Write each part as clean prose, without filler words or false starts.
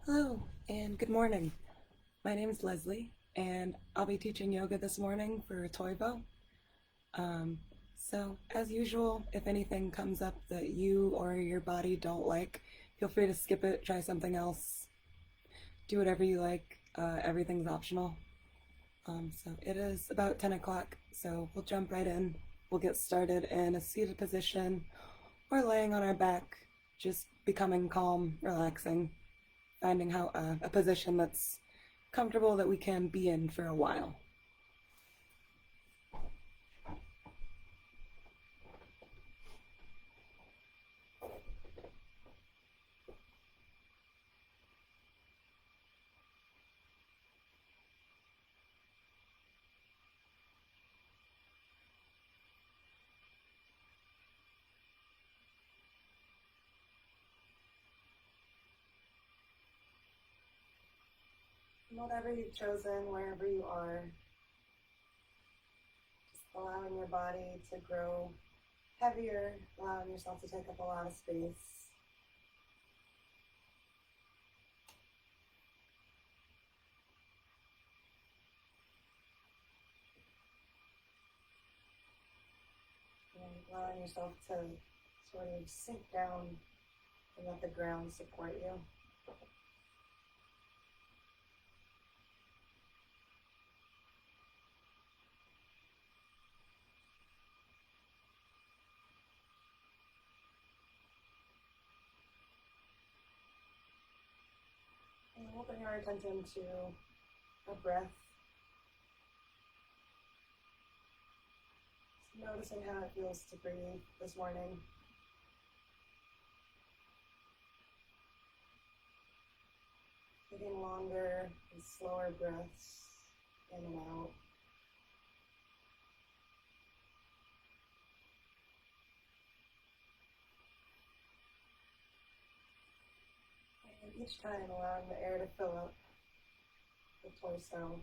Hello and good morning. My name is Leslie and I'll be teaching yoga this morning for Toivo. Um, so, as usual, if anything comes up that you or your body don't like, feel free to skip it, try something else, do whatever you like. Everything's optional. So, it is about 10 o'clock, so we'll jump right in. We'll get started in a seated position or laying on our back, just becoming calm, relaxing, finding how a position that's comfortable that we can be in for a while. Whatever you've chosen, wherever you are, just allowing your body to grow heavier, allowing yourself to take up a lot of space. And allowing yourself to sort of sink down and let the ground support you. And we'll bring our attention to our breath. Just noticing how it feels to breathe this morning. Taking longer and slower breaths in and out. And each time allowing the air to fill up the torso.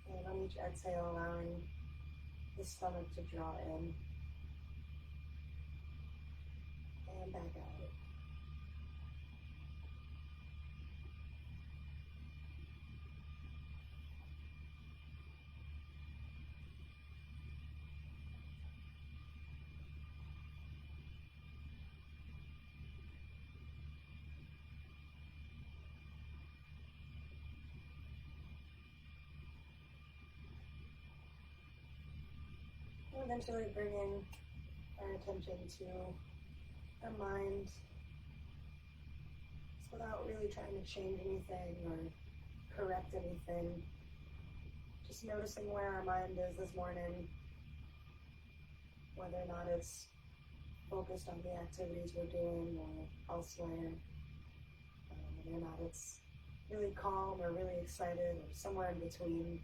And on each exhale, allowing the stomach to draw in and back out. And eventually bringing our attention to our mind, just without really trying to change anything or correct anything. Just noticing where our mind is this morning, whether or not it's focused on the activities we're doing or elsewhere, whether or not it's really calm or really excited or somewhere in between.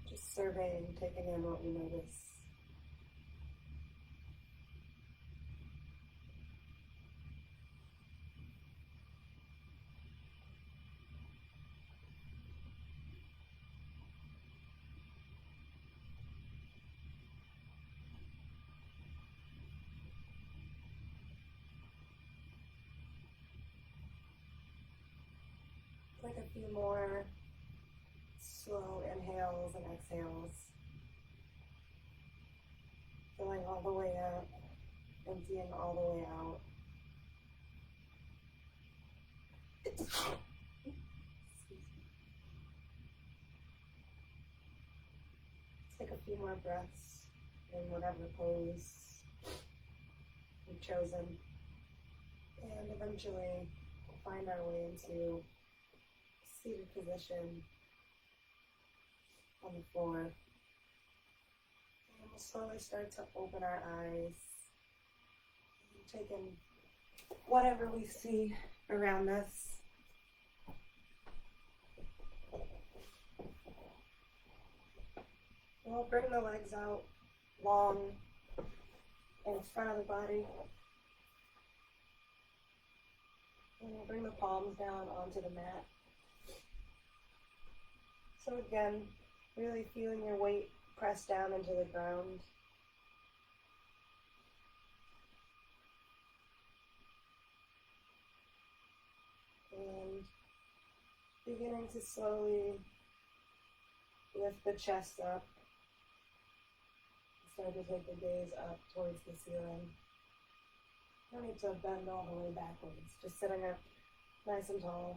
Just surveying, taking in what we notice. Take a few more slow inhales and exhales. Filling all the way up, emptying all the way out. Take a few more breaths in whatever pose you've chosen. And eventually we'll find our way into a seated position on the floor. And we'll slowly start to open our eyes, taking whatever we see around us. We'll bring the legs out long in front of the body. And we'll bring the palms down onto the mat. So again, really feeling your weight press down into the ground. And beginning to slowly lift the chest up. Start to take the gaze up towards the ceiling. No need to bend all the way backwards, just sitting up nice and tall.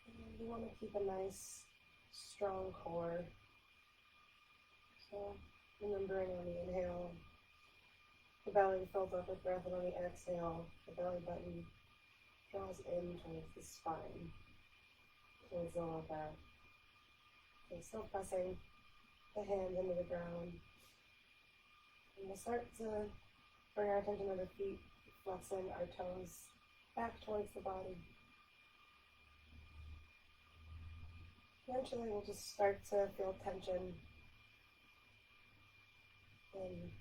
And you want to keep a nice, strong core. So, remembering on the inhale, the belly fills up with breath, and on the exhale, the belly button draws in towards the spine, towards the lower back. So still pressing the hands into the ground. And we'll start to bring our attention to the feet, flexing our toes back towards the body. Eventually we'll just start to feel tension in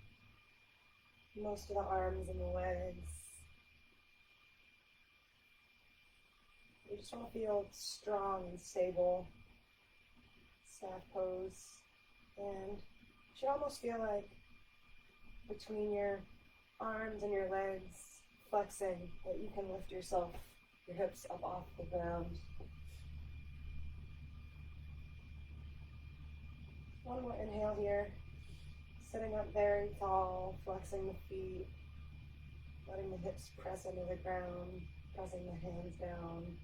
most of the arms and the legs. You just want to feel strong and stable. Staff pose. And you should almost feel like between your arms and your legs flexing, that you can lift yourself, your hips up off the ground. One more inhale here. Sitting up very tall, flexing the feet, letting the hips press into the ground, pressing the hands down,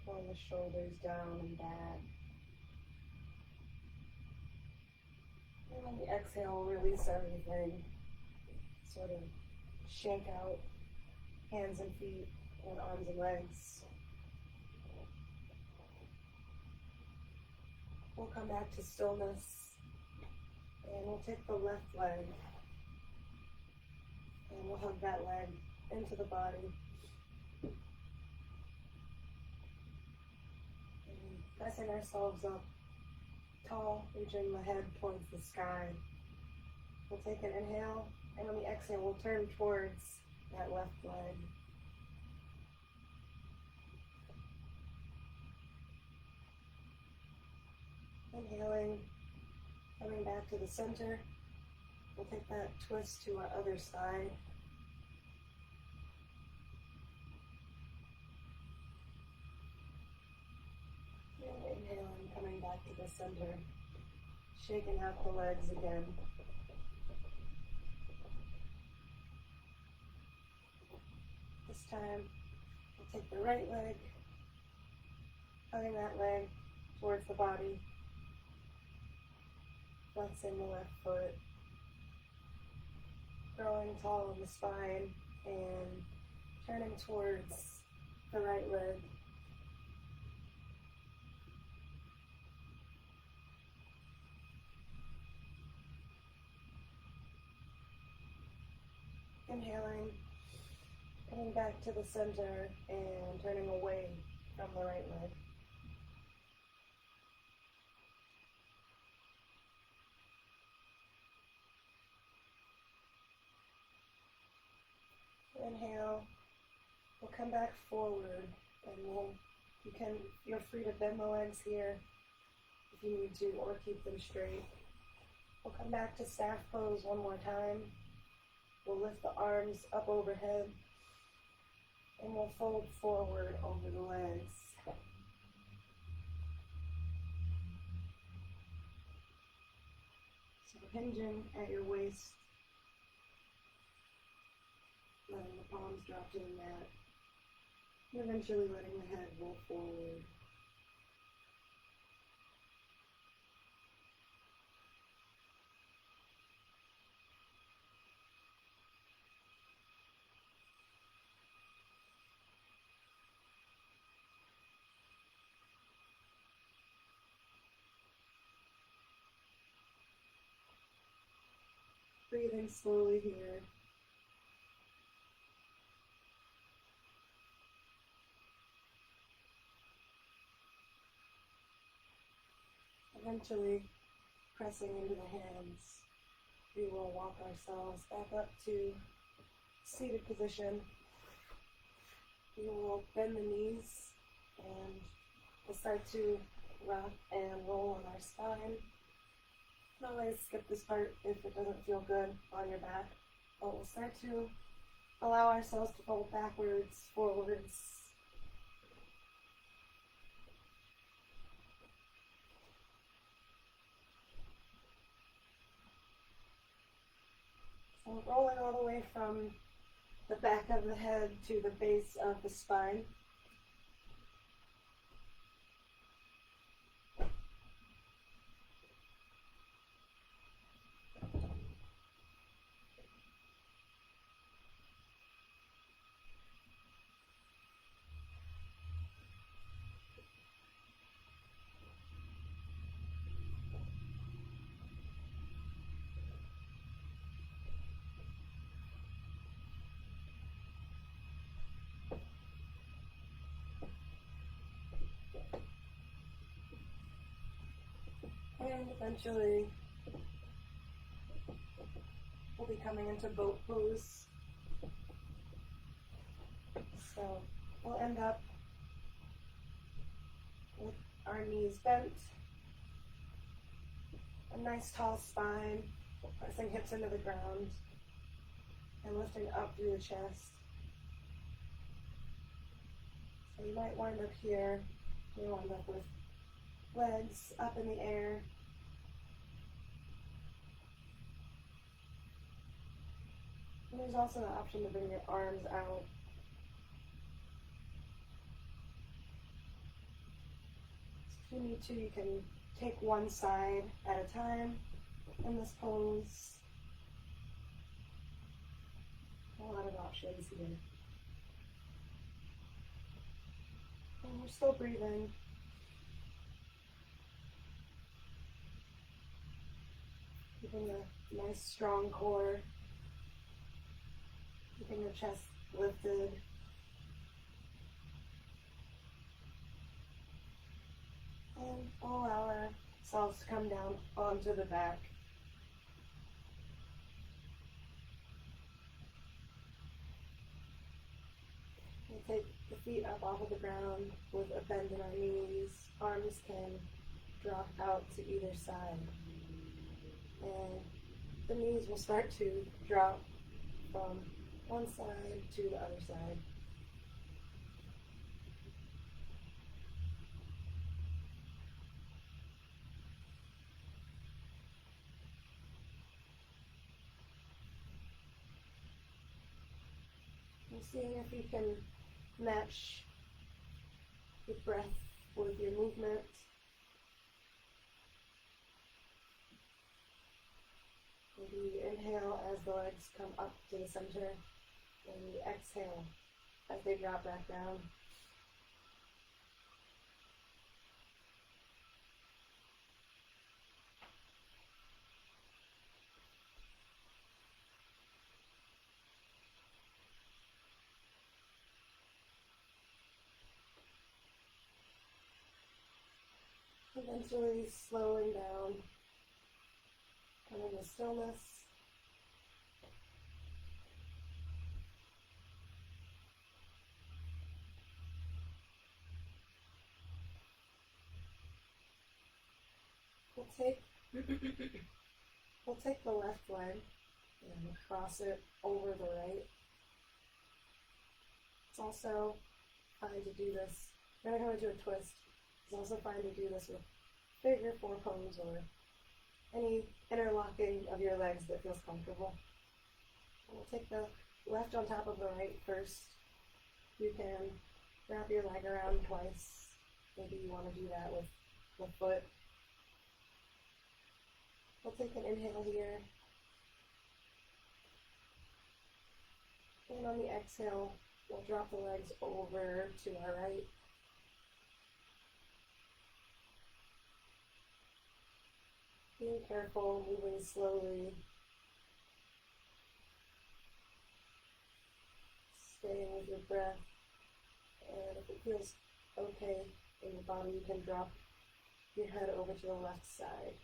pulling the shoulders down and back. And on the exhale, release everything. Sort of shake out hands and feet and arms and legs. We'll come back to stillness, and we'll take the left leg, and we'll hug that leg into the body. And pressing ourselves up tall, reaching the head towards the sky. We'll take an inhale, and on the exhale, we'll turn towards that left leg. Inhaling, coming back to the center. We'll take that twist to our other side. And inhaling, coming back to the center. Shaking out the legs again. This time, we'll take the right leg, hugging that leg towards the body. Flexing the left foot, growing tall in the spine, and turning towards the right leg. Inhaling, coming back to the center and turning away from the right leg. Inhale, we'll come back forward, and you're free to bend the legs here if you need to, or keep them straight. We'll come back to staff pose one more time. We'll lift the arms up overhead, and we'll fold forward over the legs. So hinging at your waist, letting the palms drop to the mat, and eventually letting the head roll forward. Breathing slowly here. Eventually, pressing into the hands, we will walk ourselves back up to seated position. We will bend the knees And we'll start to rock and roll on our spine. You can always skip this part if it doesn't feel good on your back. But we'll start to allow ourselves to fold backwards, forwards. So rolling all the way from the back of the head to the base of the spine. And eventually, we'll be coming into boat pose. So we'll end up with our knees bent, a nice tall spine, pressing hips into the ground, and lifting up through the chest. So you might wind up here, you wind up with legs up in the air. And there's also the option to bring your arms out. So if you need to, you can take one side at a time in this pose. A lot of options here. And we're still breathing. Keeping a nice strong core. Keeping your chest lifted. And we'll allow ourselves to come down onto the back. We'll take the feet up off of the ground with a bend in our knees. Arms can drop out to either side. And the knees will start to drop from one side to the other side. And seeing if you can match your breath with your movement. Maybe you inhale as the legs come up to the center, and you exhale as they drop back down. Eventually slowing down, coming to stillness. We'll take the left leg and cross it over the right. It's also fine to do this. We're going to come into a twist. It's also fine to do this with figure four pose or any interlocking of your legs that feels comfortable. We'll take the left on top of the right first. You can wrap your leg around twice. Maybe you want to do that with the foot. We'll take an inhale here. And on the exhale, we'll drop the legs over to our right. Being careful, moving slowly. Staying with your breath. And if it feels okay in your body, you can drop your head over to the left side.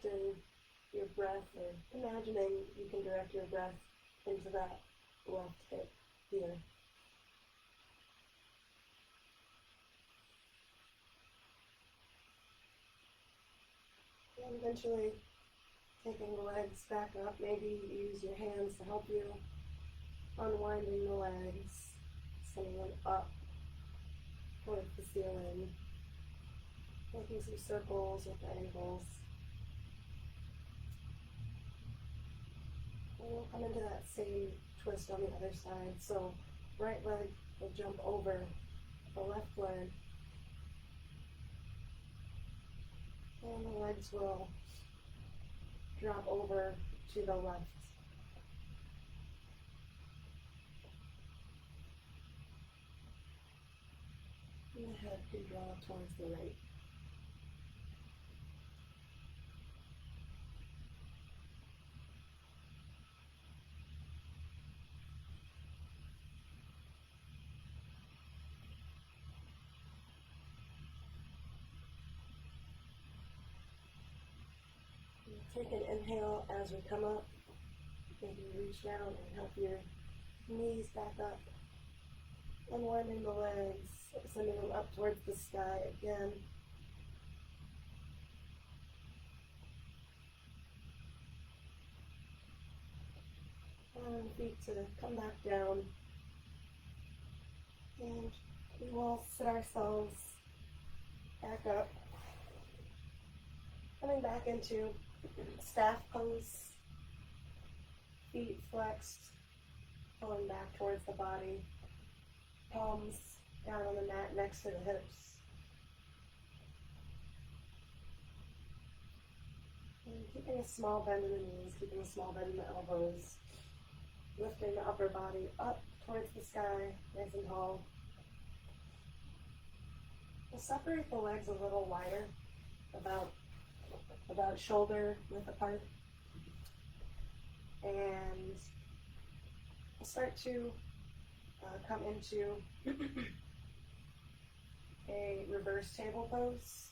directing your breath, or imagining you can direct your breath into that left hip here. And eventually taking the legs back up, maybe use your hands to help you, unwinding the legs, sending them up towards the ceiling, making some circles with the ankles. And we'll come into that same twist on the other side. So right leg will jump over the left leg, and the legs will drop over to the left. And the head can draw towards the right. Take an inhale as we come up. Maybe reach down and help your knees back up. Unwinding the legs, sending them up towards the sky again. And feet to come back down. And we will sit ourselves back up. Coming back into staff pose, feet flexed, pulling back towards the body, palms down on the mat next to the hips. And keeping a small bend in the knees, keeping a small bend in the elbows, lifting the upper body up towards the sky, nice and tall. We'll separate the legs a little wider, about shoulder width apart, and we'll start to come into a reverse table pose.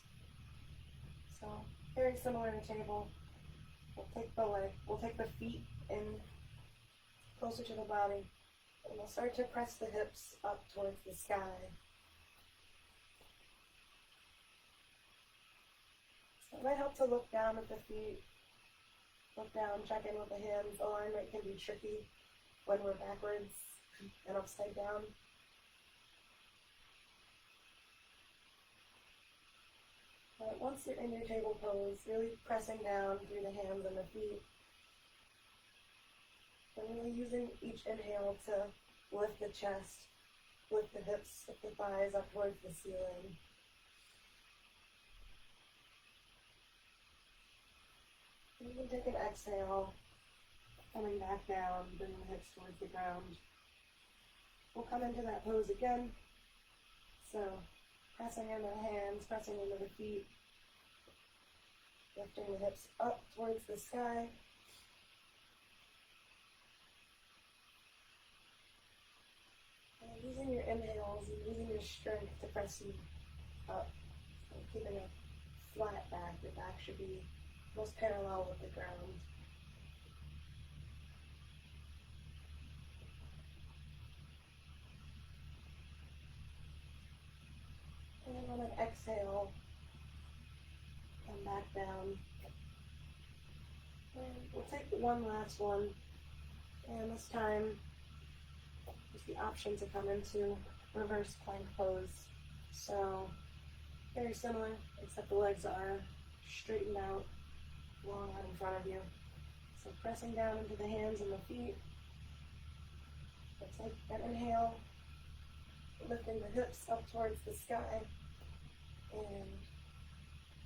So very similar to table. We'll take the feet in closer to the body, and we'll start to press the hips up towards the sky. It might help to look down at the feet, look down, check in with the hands. Alignment can be tricky when we're backwards and upside down. But once you're in your table pose, really pressing down through the hands and the feet, and really using each inhale to lift the chest, lift the hips, lift the thighs up towards the ceiling. You can take an exhale, coming back down, bringing the hips towards the ground. We'll come into that pose again. So, pressing into the hands, pressing into the feet, lifting the hips up towards the sky. And using your inhales and using your strength to press you up. So keeping a flat back, your back should be most parallel with the ground. And on an exhale, come back down. And we'll take one last one. And this time, there's the option to come into reverse plank pose. So, very similar, except the legs are straightened out, long out in front of you. So pressing down into the hands and the feet. Let's take an inhale, lifting the hips up towards the sky, and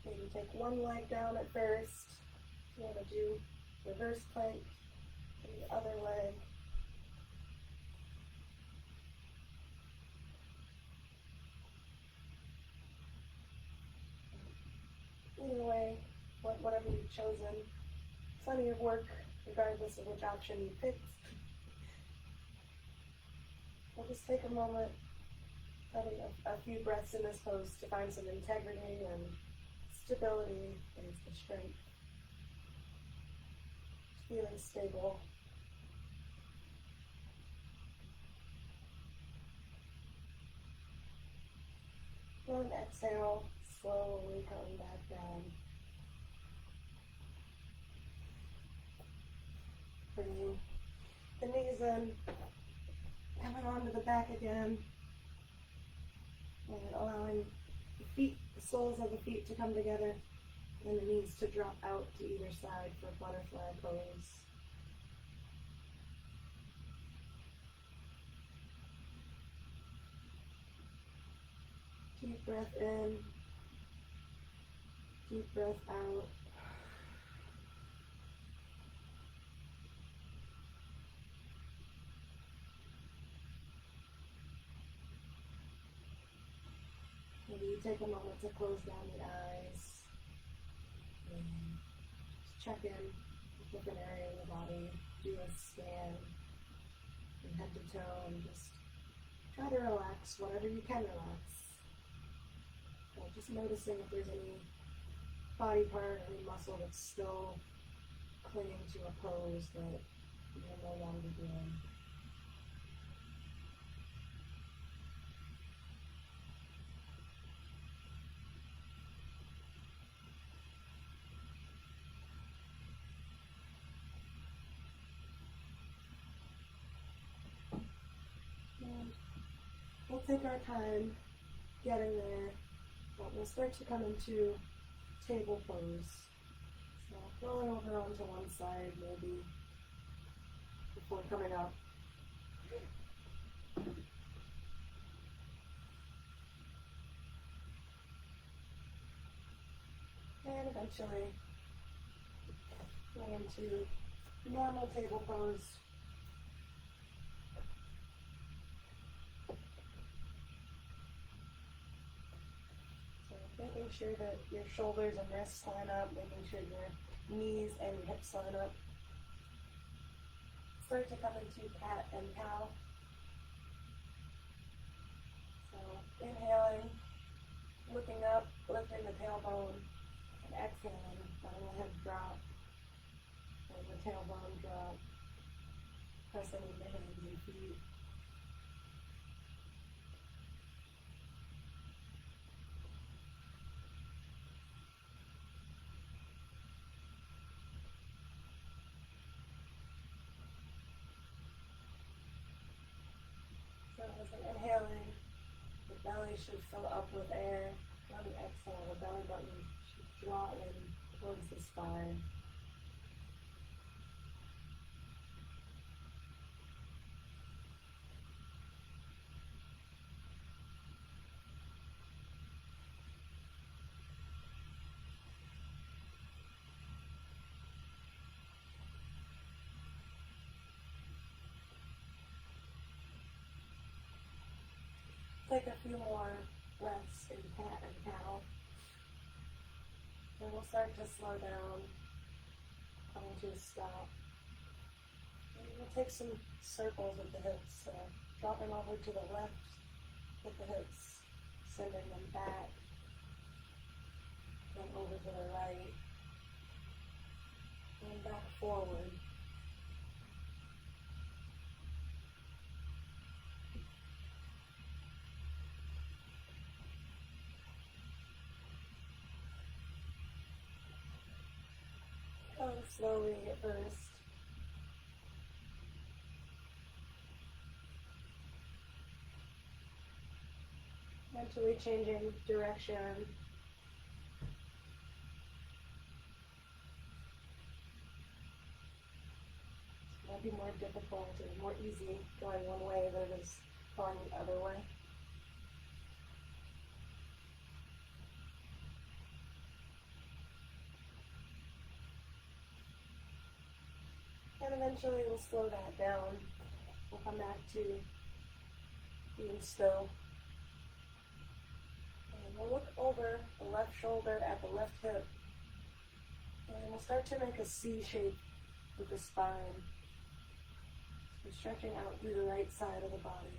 maybe take one leg down at first. You want to do reverse plank, and the other leg. Either way, whatever you've chosen, plenty of work, regardless of which option you picked. We'll just take a moment, having a few breaths in this pose to find some integrity and stability and the strength. feeling stable. And exhale, slowly coming back down. Bringing the knees in, coming onto the back again, and allowing the feet, the soles of the feet to come together, and the knees to drop out to either side for butterfly pose. Deep breath in, deep breath out. Maybe you take a moment to close down the eyes and just check in with different areas of the body. Do a scan from head to toe and just try to relax whatever you can relax. So just noticing if there's any body part, any muscle that's still clinging to a pose that you're no longer doing. And we'll take our time getting there, but we'll start to come into table pose. So rolling over onto one side maybe before coming up. And eventually going into normal table pose. Making sure that your shoulders and wrists line up, making sure your knees and your hips line up. Start to come into cat and cow. So inhaling, looking up, lifting the tailbone, and exhaling, letting the head drop, and the tailbone drop, pressing into hands and feet. So as I'm inhaling, the belly should fill up with air. On the exhale, the belly button should draw in towards the spine. Take a few more breaths in cat and cow. Then we'll start to slow down, coming to a stop. And we'll take some circles with the hips, so dropping over to the left with the hips, sending them back, then over to the right, and back forward. Going slowly at first. Eventually changing direction. It might be more difficult or more easy going one way than it is going the other way. And eventually we'll slow that down. We'll come back to being still. And we'll look over the left shoulder at the left hip. And we'll start to make a C shape with the spine. So stretching out through the right side of the body.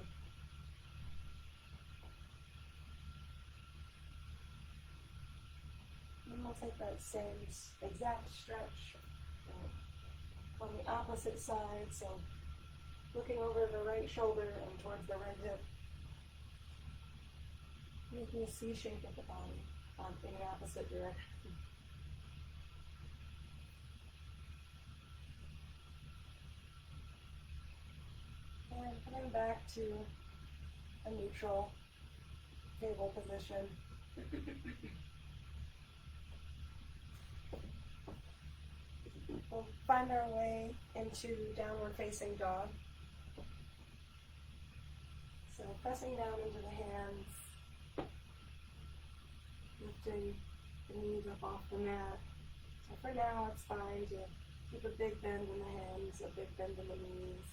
And we'll take that same exact stretch. Come opposite side, so looking over the right shoulder and towards the right hip. Making a C shape at the body in the opposite direction. And coming back to a neutral table position. We'll find our way into downward facing dog. So pressing down into the hands, lifting the knees up off the mat. So for now it's fine to keep a big bend in the hands, a big bend in the knees.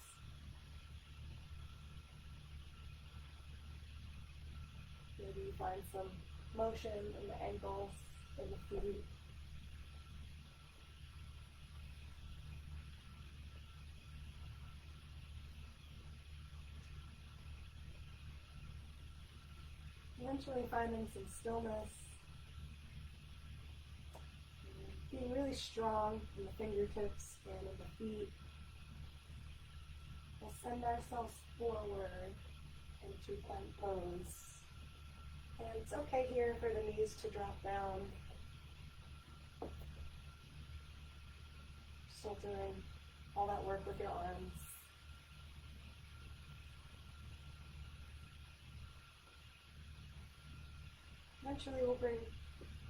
Maybe you find some motion in the ankles, in the feet. Eventually finding some stillness, being really strong in the fingertips and in the feet. We'll send ourselves forward into plank pose. And it's okay here for the knees to drop down. Still doing all that work with your arms. Eventually we'll bring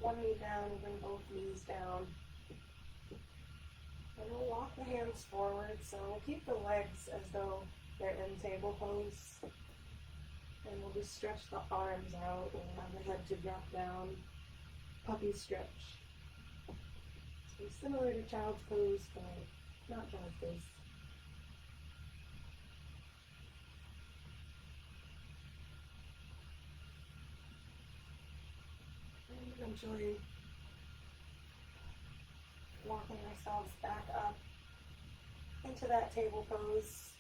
one knee down and bring both knees down. And we'll walk the hands forward, so we'll keep the legs as though they're in table pose. And we'll just stretch the arms out and allow the head to drop down. Puppy stretch. So similar to child's pose, but not child's pose. Eventually walking ourselves back up into that table pose.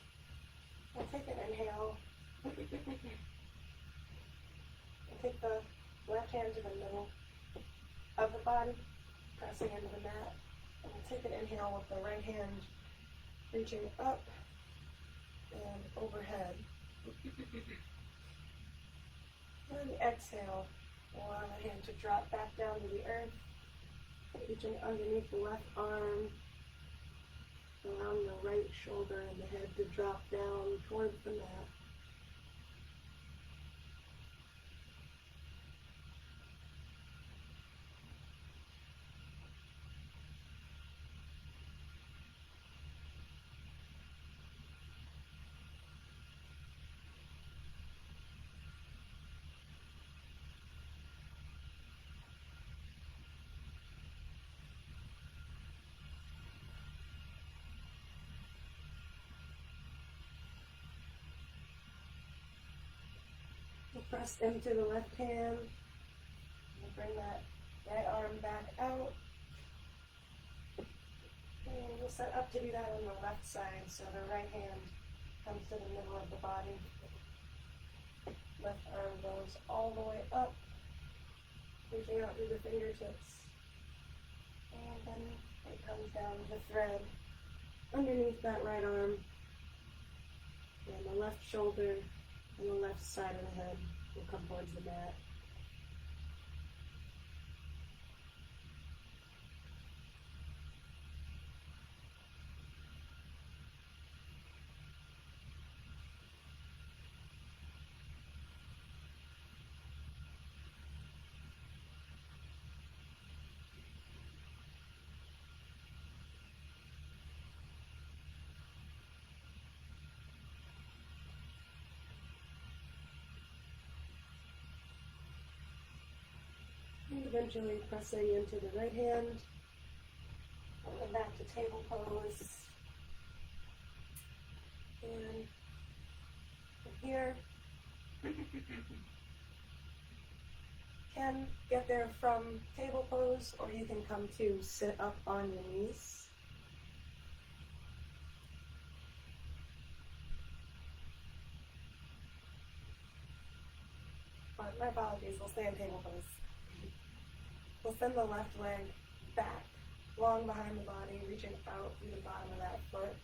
We'll take an inhale. And take the left hand to the middle of the body, pressing into the mat. And we'll take an inhale with the right hand reaching up and overhead. And exhale. Allow the hand to drop back down to the earth, reaching underneath the left arm, allowing the right shoulder and the head to drop down towards the mat. Press into the left hand. We'll bring that right arm back out. And we'll set up to do that on the left side, so the right hand comes to the middle of the body. Left arm goes all the way up, reaching out through the fingertips. And then it comes down the thread underneath that right arm. And the left shoulder and the left side of the head will come towards the mat. And eventually pressing into the right hand, and back to table pose. And from here, can get there from table pose, or you can come to sit up on your knees. My apologies, we'll stay in table pose. We'll send the left leg back, long behind the body, reaching out through the bottom of that foot.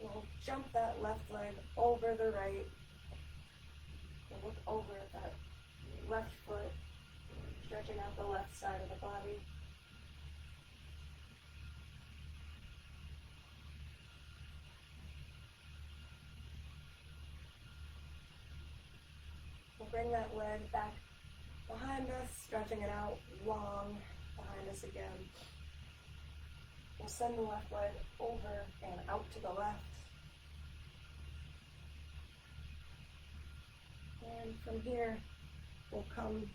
We'll jump that left leg over the right. We'll look over at that left foot, stretching out the left side of the body. We'll bring that leg back behind us, stretching it out long behind us again. We'll send the left leg over and out to the left. And from here, we'll come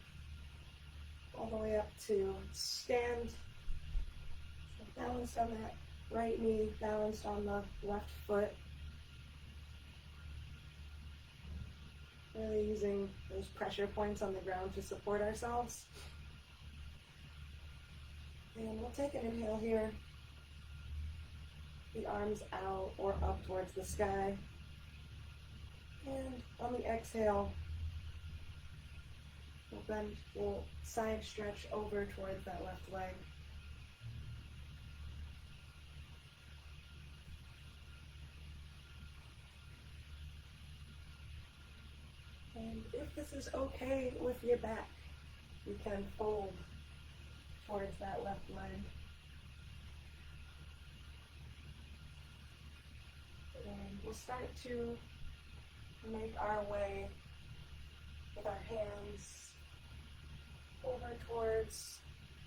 all the way up to stand. So balanced on that right knee, balanced on the left foot. Really using those pressure points on the ground to support ourselves. And we'll take an inhale here. The arms out or up towards the sky. And on the exhale, we'll side stretch over towards that left leg. And if this is okay with your back, you can fold towards that left leg. And we'll start to make our way with our hands over towards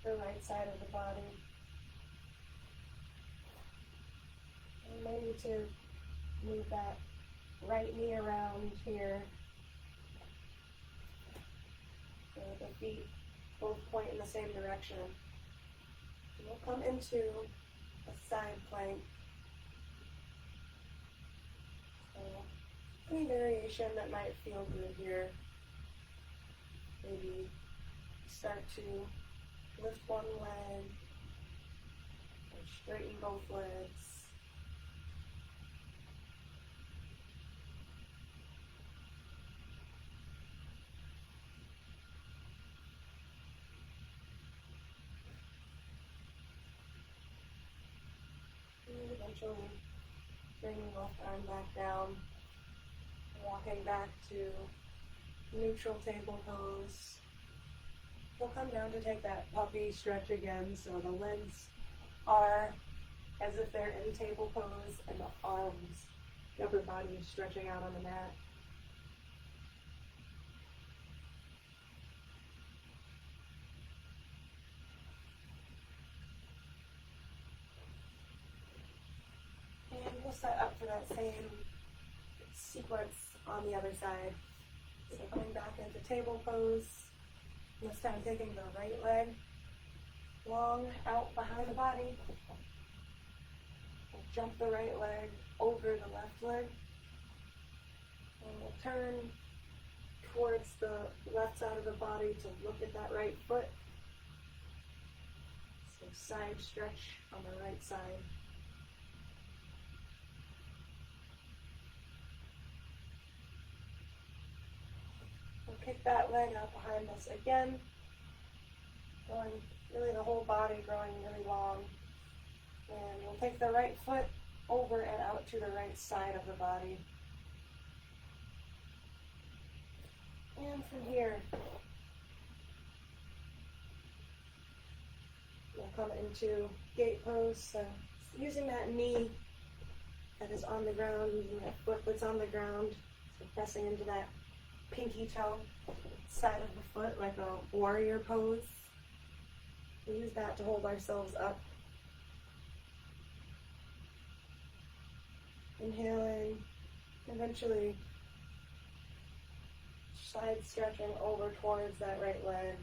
the right side of the body. And maybe to move that right knee around here. So the feet both point in the same direction. And we'll come into a side plank. So any variation that might feel good here. Maybe start to lift one leg and straighten both legs. And eventually bringing left arm back down, walking back to neutral table pose. We'll come down to take that puppy stretch again, so the legs are as if they're in table pose and the arms, the upper body is stretching out on the mat. And we'll set up for that same sequence on the other side. So coming back into table pose, this time taking the right leg long out behind the body. We'll jump the right leg over the left leg. And we'll turn towards the left side of the body to look at that right foot. So side stretch on the right side. We'll kick that leg out behind us again, going really the whole body growing really long. And we'll take the right foot over and out to the right side of the body. And from here, we'll come into gate pose. So using that knee that is on the ground, using that foot that's on the ground, so pressing into that pinky toe side of the foot like a warrior pose. We use that to hold ourselves up. Inhaling, eventually side stretching over towards that right leg.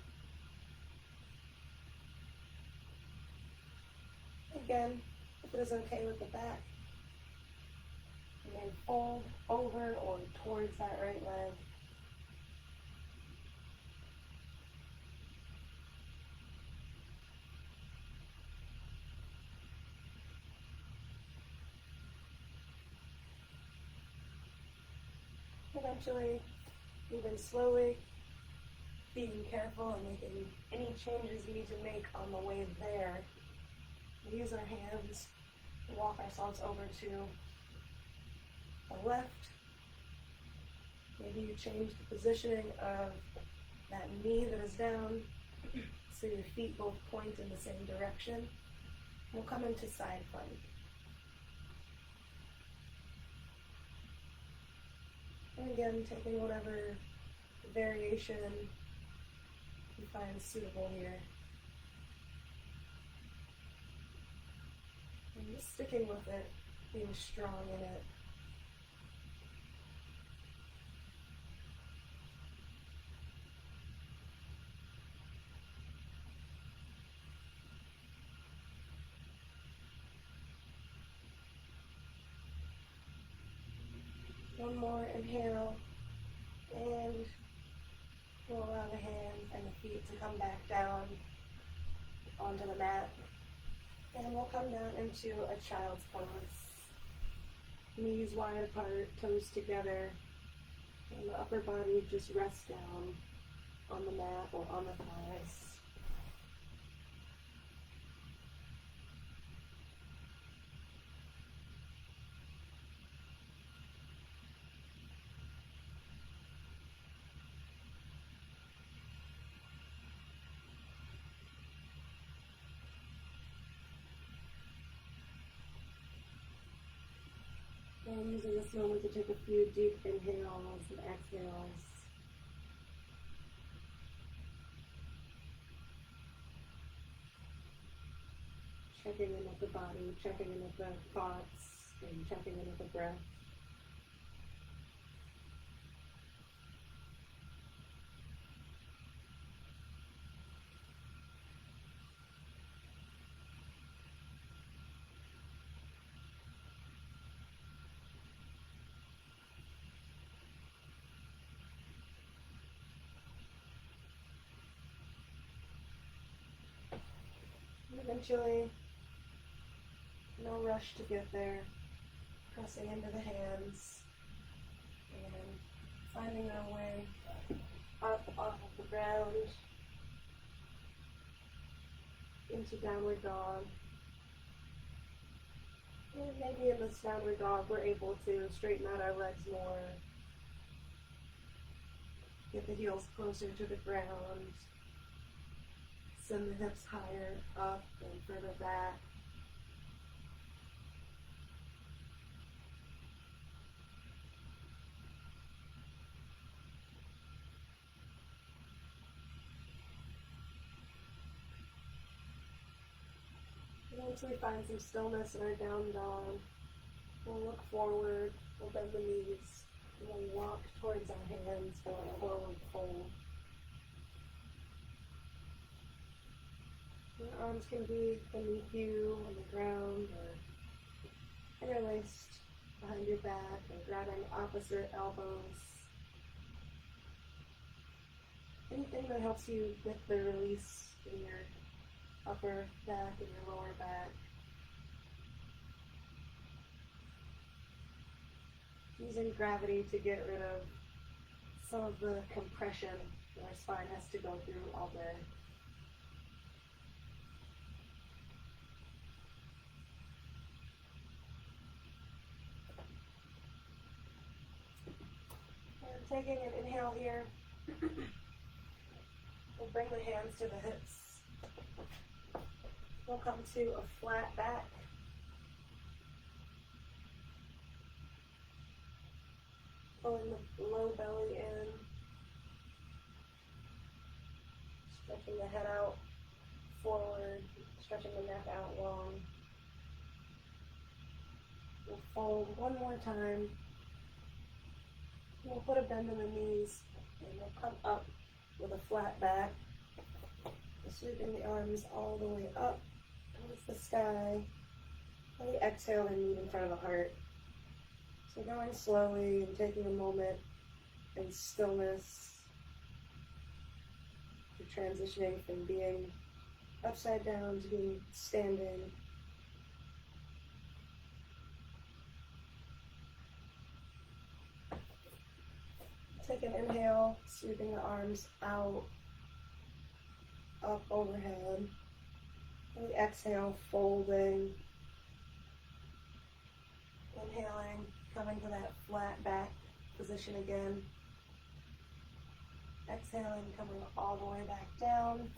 Again, if it is okay with the back, you may fold over or towards that right leg. Eventually, moving slowly, being careful and making any changes we need to make on the way there. We use our hands to walk ourselves over to the left. Maybe you change the positioning of that knee that is down so your feet both point in the same direction. We'll come into side plank. And again, taking whatever variation you find suitable here. And just sticking with it, being strong in it. One more inhale, and we'll allow the hands and the feet to come back down onto the mat. And we'll come down into a child's pose. Knees wide apart, toes together, and the upper body just rests down on the mat or on the thighs. And using this moment to take a few deep inhales and exhales. Checking in with the body, checking in with the thoughts, and checking in with the breath. Eventually, no rush to get there, pressing into the hands and finding our way up off of the ground into downward dog. And maybe in this downward dog we're able to straighten out our legs more, get the heels closer to the ground, send the hips higher up and further back. And once we find some stillness in our down dog, we'll look forward, we'll bend the knees, and we'll walk towards our hands for a forward fold. Your arms can be beneath you on the ground or interlaced behind your back or grabbing opposite elbows. Anything that helps you get the release in your upper back and your lower back. Using gravity to get rid of some of the compression that our spine has to go through all day. Taking an inhale here, we'll bring the hands to the hips. We'll come to a flat back. Pulling the low belly in. Stretching the head out forward, stretching the neck out long. We'll fold one more time. We'll put a bend in the knees and we'll come up with a flat back, sweeping the arms all the way up towards the sky. And we exhale and meet in front of the heart. So going slowly and taking a moment in stillness. You're transitioning from being upside down to being standing. Take an inhale, sweeping the arms out, up overhead. And we exhale, folding. Inhaling, coming to that flat back position again. Exhaling, coming all the way back down.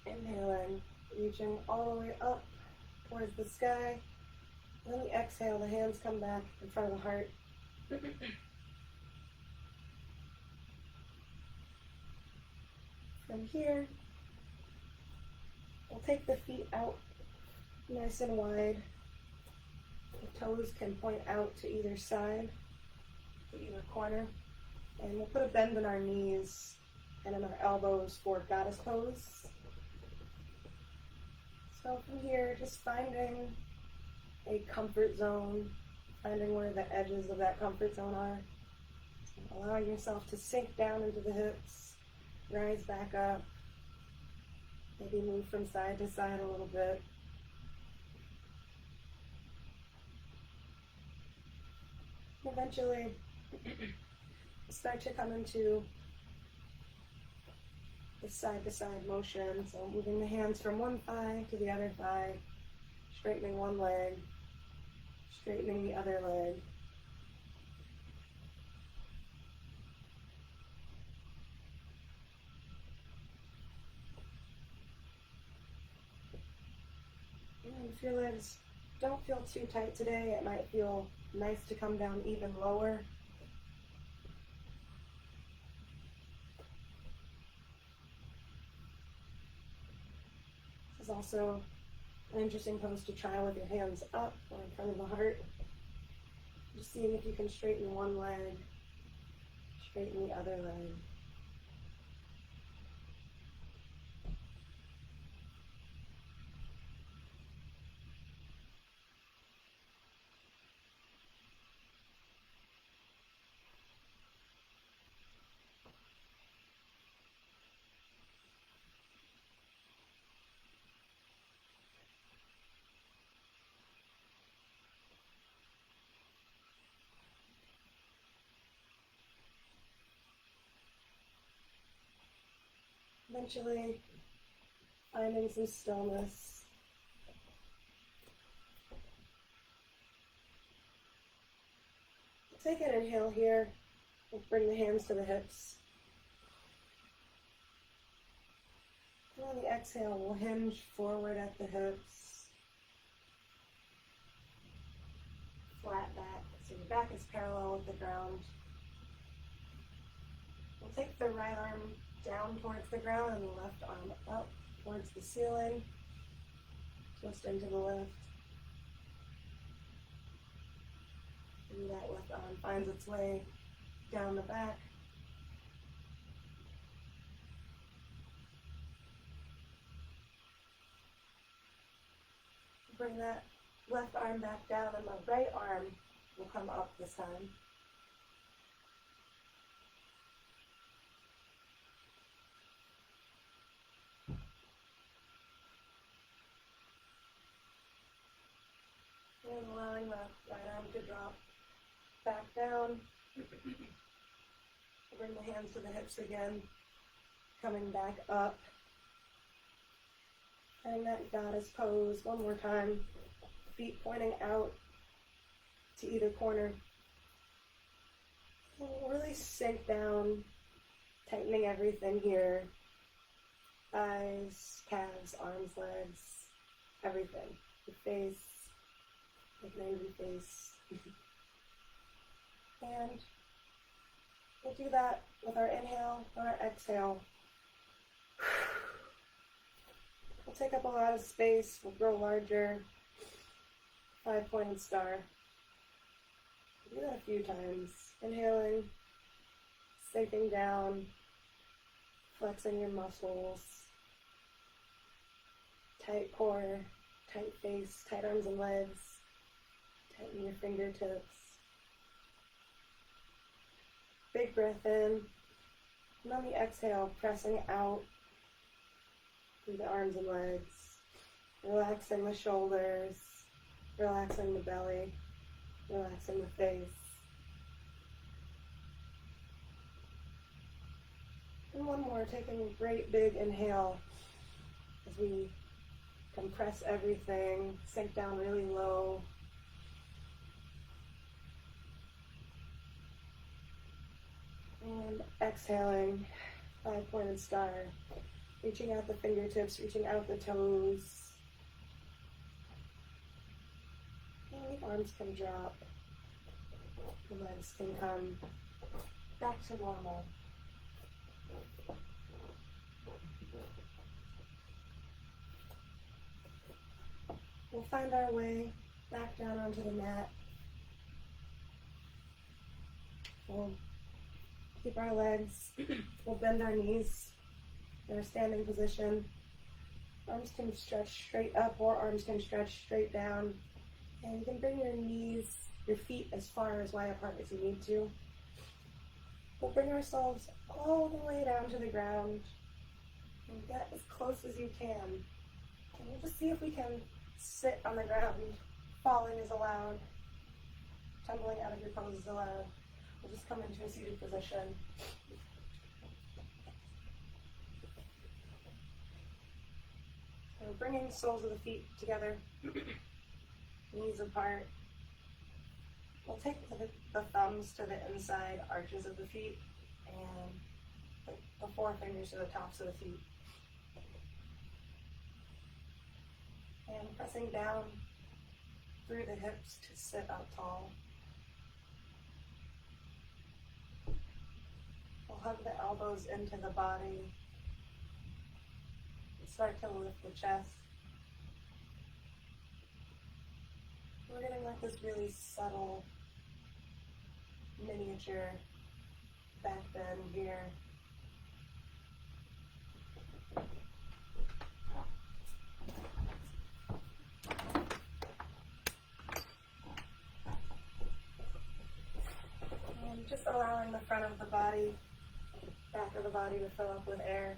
Inhaling, reaching all the way up towards the sky. And then we exhale, the hands come back in front of the heart. From here, we'll take the feet out nice and wide. The toes can point out to either side, to either corner. And we'll put a bend in our knees and in our elbows for goddess pose. So from here, just finding a comfort zone, finding where the edges of that comfort zone are. Allowing yourself to sink down into the hips, rise back up, maybe move from side to side a little bit. Eventually, start to come into the side-to-side motion. So moving the hands from one thigh to the other thigh, straightening one leg, straightening the other leg. And if your legs don't feel too tight today, it might feel nice to come down even lower. This is also an interesting pose to try with your hands up or in front of the heart. Just seeing if you can straighten one leg, straighten the other leg. Eventually, finding some stillness. Take an inhale here. We'll bring the hands to the hips. And on the exhale, we'll hinge forward at the hips. Flat back, so your back is parallel with the ground. We'll take the right arm down towards the ground and the left arm up towards the ceiling. Twist into the lift. And that left arm finds its way down the back. Bring that left arm back down and the right arm will come up this time. And allowing the right arm to drop back down. Bring the hands to the hips again, coming back up. And that goddess pose one more time, feet pointing out to either corner. We'll really sink down, tightening everything here. Eyes, calves, arms, legs, everything. The face, like an angry face. And we'll do that with our inhale and our exhale. We'll take up a lot of space, we'll grow larger. 5-pointed star. Do that a few times. Inhaling, sinking down, flexing your muscles. Tight core, tight face, tight arms and legs. Tighten your fingertips. Big breath in. And on the exhale, pressing out through the arms and legs. Relaxing the shoulders. Relaxing the belly. Relaxing the face. And one more, taking a great big inhale as we compress everything, sink down really low. And exhaling, five-pointed star. Reaching out the fingertips, reaching out the toes. And the arms can drop. The legs can come back to normal. We'll find our way back down onto the mat. We'll keep our legs, we'll bend our knees in a standing position. Arms can stretch straight up or arms can stretch straight down. And you can bring your knees, your feet as far as wide apart as you need to. We'll bring ourselves all the way down to the ground and get as close as you can. And we'll just see if we can sit on the ground. Falling is allowed. Tumbling out of your pose is allowed. We'll just come into a seated position. So bringing the soles of the feet together, knees apart. We'll take the thumbs to the inside arches of the feet and the forefingers to the tops of the feet. And pressing down through the hips to sit up tall. We'll hug the elbows into the body. Start to lift the chest. We're getting like this really subtle, miniature back bend here. And just allowing the front of the body, back of the body to fill up with air.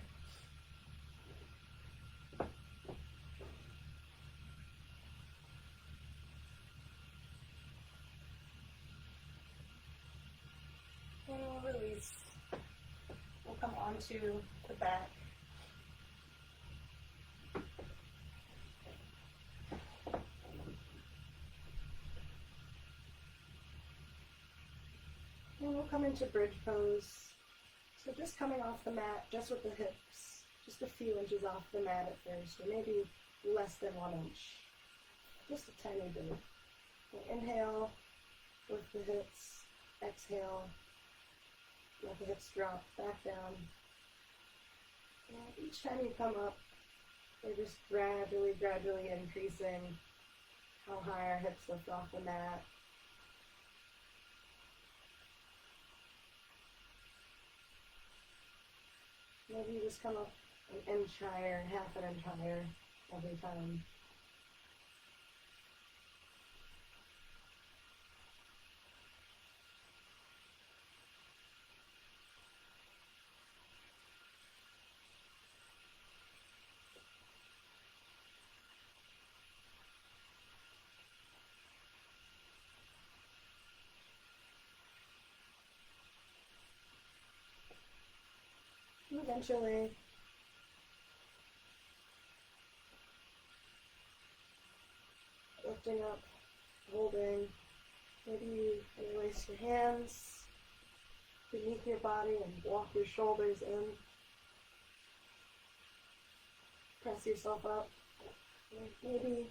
And we'll release. We'll come onto the back. And we'll come into bridge pose. So just coming off the mat, just with the hips, just a few inches off the mat at first, or maybe less than 1 inch. Just a tiny bit. We'll inhale, lift the hips, exhale, let the hips drop back down. And each time you come up, we're just gradually increasing how high our hips lift off the mat. Maybe you just come up an inch higher, half an inch higher every time. Eventually, lifting up, holding, maybe you release your hands beneath your body and walk your shoulders in. Press yourself up. Maybe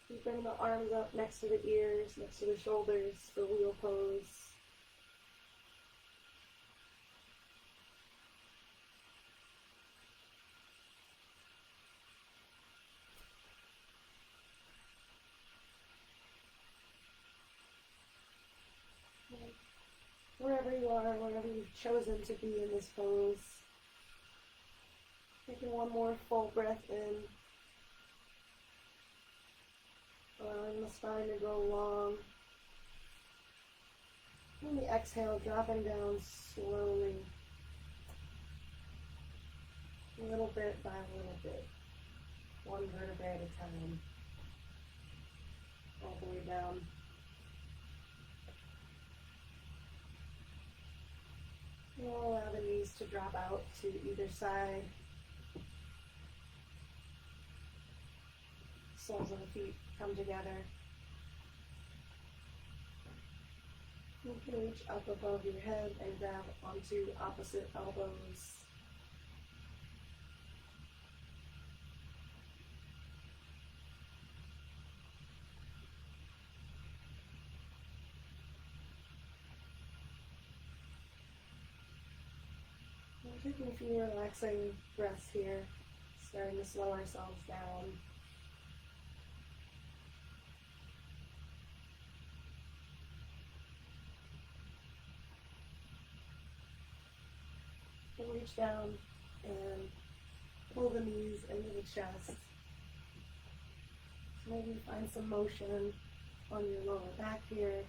you bring the arms up next to the ears, next to the shoulders for wheel pose. Wherever you are, wherever you've chosen to be in this pose. Taking one more full breath in. Allowing the spine to go long. And the exhale, dropping down slowly. Little bit by little bit. One vertebrae at a time. All the way down. We'll allow the knees to drop out to either side. Soles of the feet come together. You can reach up above your head and grab onto opposite elbows. We're taking a few relaxing breaths here, starting to slow ourselves down. And reach down and pull the knees into the chest. So maybe find some motion on your lower back here.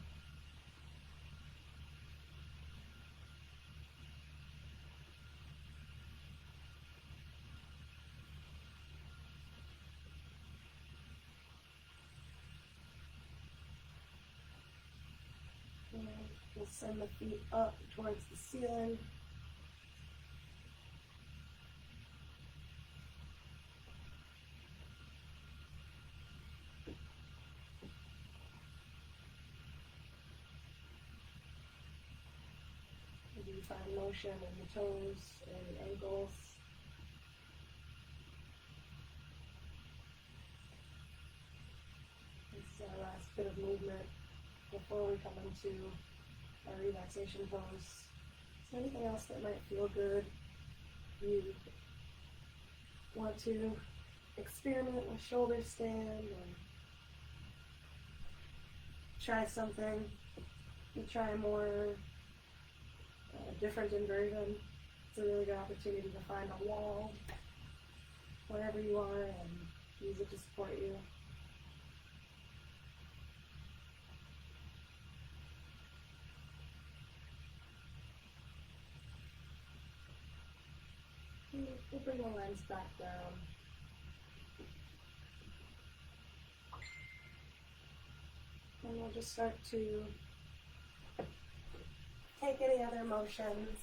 And we'll send the feet up towards the ceiling. Maybe you find motion in the toes and ankles. This is our last bit of movement before we come into our relaxation pose. So anything else that might feel good, you want to experiment with shoulder stand or try something, you try more different inversion. It's a really good opportunity to find a wall wherever you are and use it to support you. We'll bring the lens back down. And we'll just start to take any other motions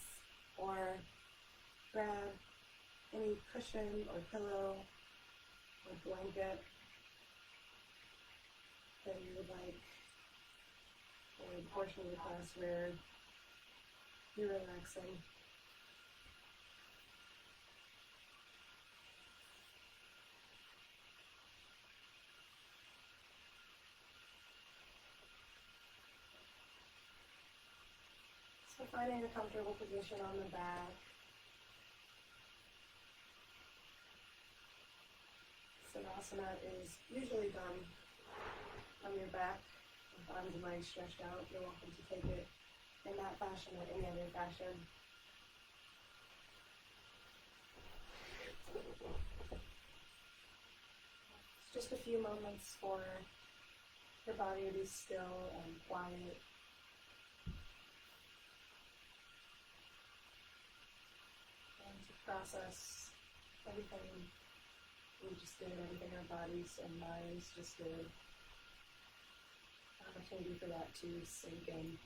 or grab any cushion or pillow or blanket that you would like, or a portion of the class where you're relaxing. So finding a comfortable position on the back. Savasana is usually done on your back with arms and legs stretched out. You're welcome to take it in that fashion or any other fashion. It's just a few moments for your body to be still and quiet. Process everything we just did, everything our bodies and minds just did. Opportunity for that to sink in.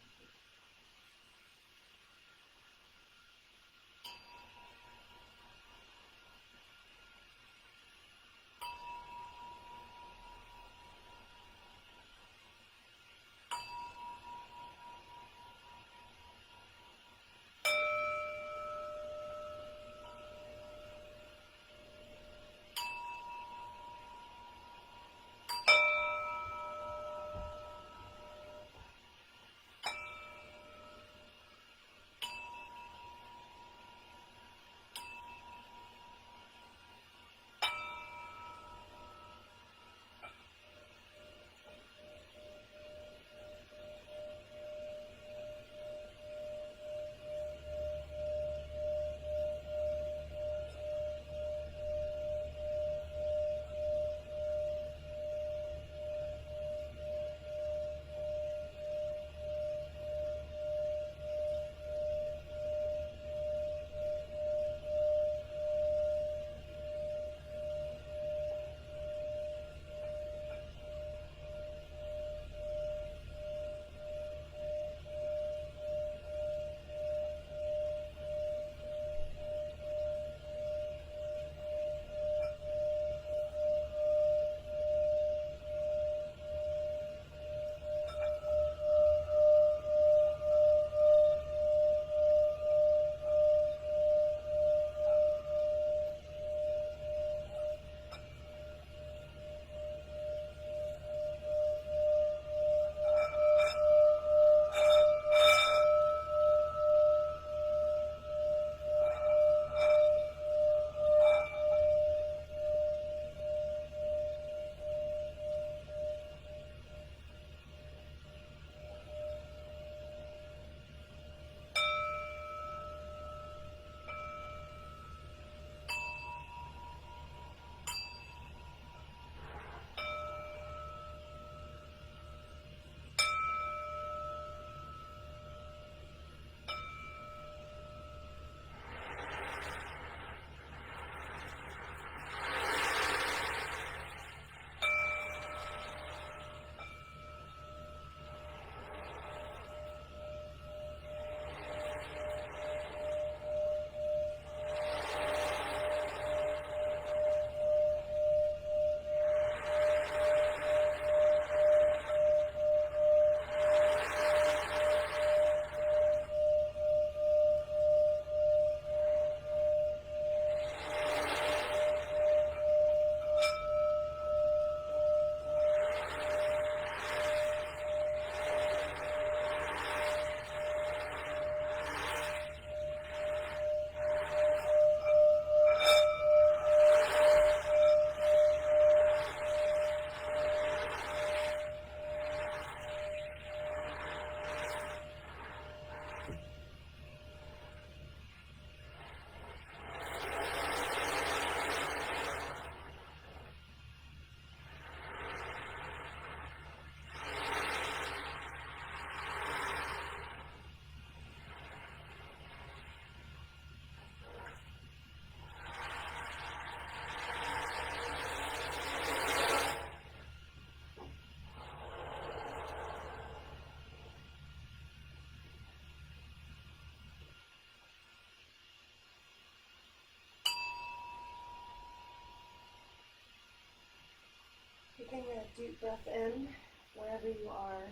Taking a deep breath in wherever you are.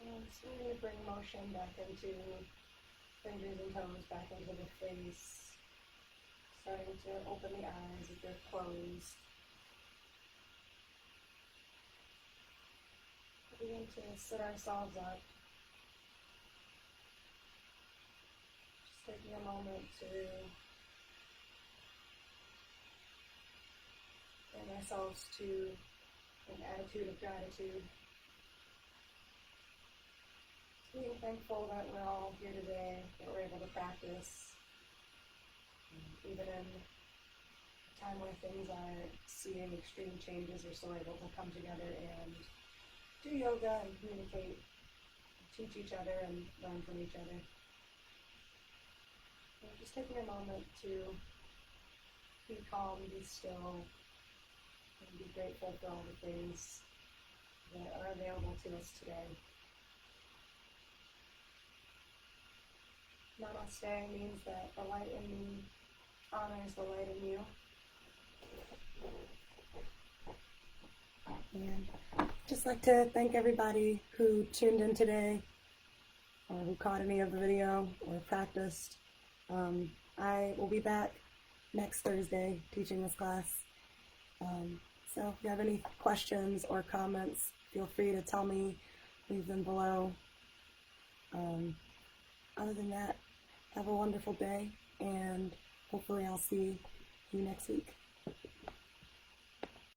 And starting to bring motion back into fingers and toes, back into the face. Starting to open the eyes if they're closed. Begin to sit ourselves up. Just taking a moment to bring ourselves to an attitude of gratitude. Being thankful that we're all here today, that we're able to practice. Even in a time where things are seeing extreme changes, we're still able to come together and do yoga and communicate, teach each other and learn from each other. So just taking a moment to be calm, be still, and be grateful for all the things that are available to us today. Namaste means that the light in me honors the light in you. And just like to thank everybody who tuned in today, or who caught any of the video, or practiced. I will be back next Thursday teaching this class. So if you have any questions or comments, feel free to tell me, leave them below. Other than that, have a wonderful day, and hopefully I'll see you next week.